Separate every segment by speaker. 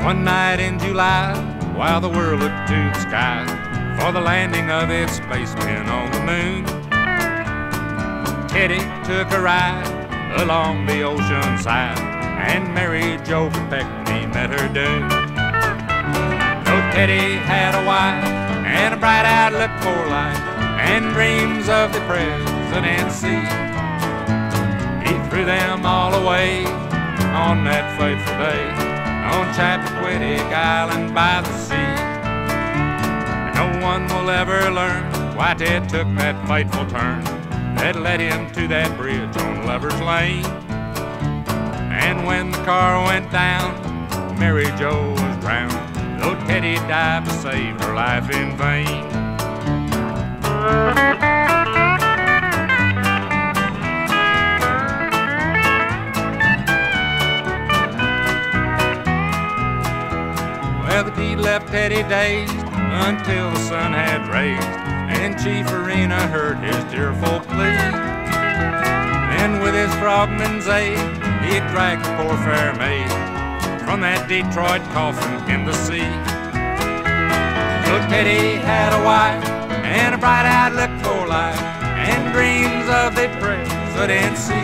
Speaker 1: One night in July, while the world looked to the sky for the landing of its spacemen on the moon, Teddy took a ride along the ocean side, and Mary Jo Chappaquiddic met her doom. Though Teddy had a wife and a bright outlook for life and dreams of the presidency, he threw them all away on that fateful day on Chappaquiddic Island by the sea. No one will ever learn why Ted took that fateful turn that led him to that bridge on Lover's Lane. And when the car went down, Mary Jo was drowned, though Teddy died to save her life in vain. Well, the deed left Teddy dazed until the sun had raised, and Chief Arena heard his tearful plea. Then with his frogman's aid, he dragged the poor fair maid from that Detroit coffin in the sea. So Teddy had a wife and a bright outlook for life and dreams of the presidency.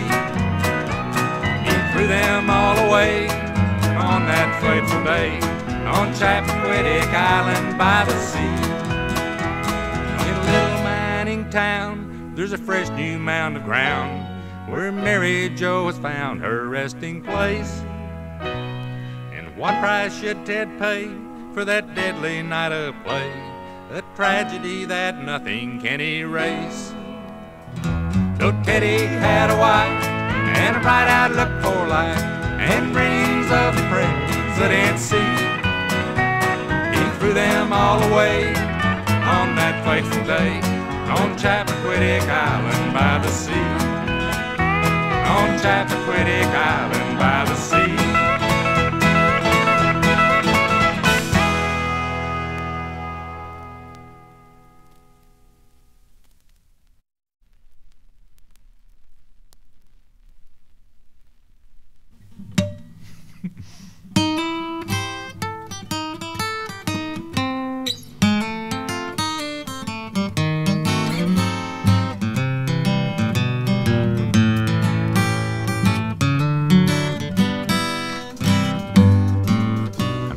Speaker 1: He threw them all away on that fateful day on Chappaquiddic Island by the sea. In a little mining town, there's a fresh new mound of ground where Mary Jo has found her resting place. And what price should Ted pay for that deadly night of play, a tragedy that nothing can erase? Though Teddy had a wife and a bright outlook for life and dreams of the presidency, threw them all away on that fateful day on Chappaquiddic Island by the sea. On Chappaquiddic Island by the sea.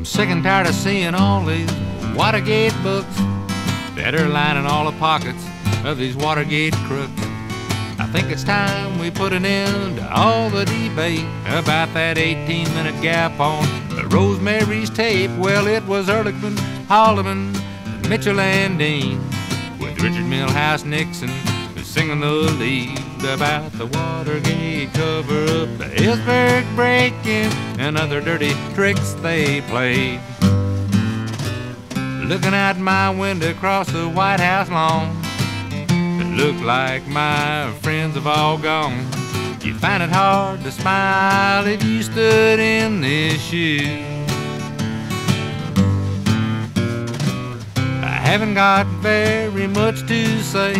Speaker 1: Sick and tired of seeing all these Watergate books that are lining all the pockets of these Watergate crooks. I think it's time we put an end to all the debate about that 18-minute gap on Rosemary's tape. Well, it was Ehrlichman, Haldeman, Mitchell and Dean, with Richard Milhouse Nixon singing the lead about the Watergate cover-up, the Hillsburg break-in, and other dirty tricks they played. Looking out my window across the White House lawn, it looked like my friends have all gone. You'd find it hard to smile if you stood in this shoe. I haven't got very much to say,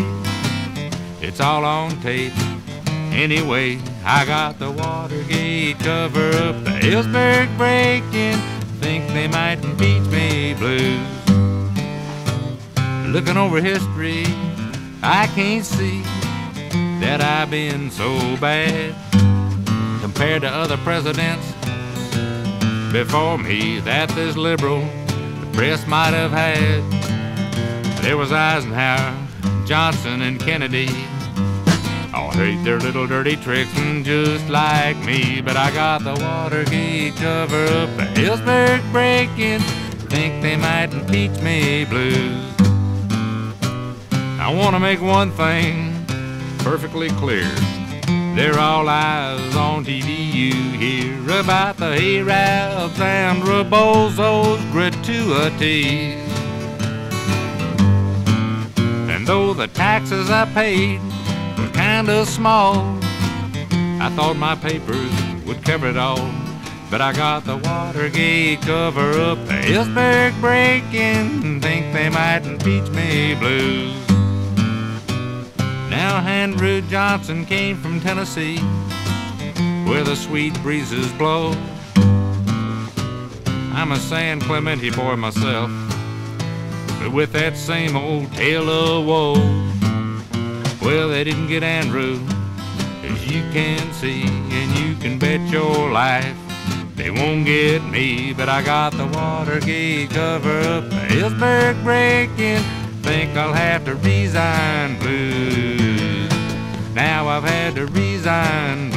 Speaker 1: it's all on tape. Anyway, I got the Watergate cover-up, the Hillsburg break-in, think they might impeach me blues. Looking over history, I can't see that I've been so bad compared to other presidents before me that this liberal the press might have had. There was Eisenhower, Johnson, and Kennedy. All hate their little dirty tricks and just like me, but I got the Watergate cover-up, the Hillsburg break-in, think they might impeach me blues. I want to make one thing perfectly clear. They're all eyes on TV. You hear about the Arabs and Rebozo's gratuities. And though the taxes I paid were kinda small, I thought my papers would cover it all. But I got the Watergate cover-up, the Hillsburg break-in, think they might impeach me blues. Now Andrew Johnson came from Tennessee, where the sweet breezes blow. I'm a San Clemente boy myself, but with that same old tale of woe. Well, they didn't get Andrew, as you can see, and you can bet your life they won't get me. But I got the Watergate cover-up, the Hillsburg break-in, think I'll have to resign blues. Now I've had to resign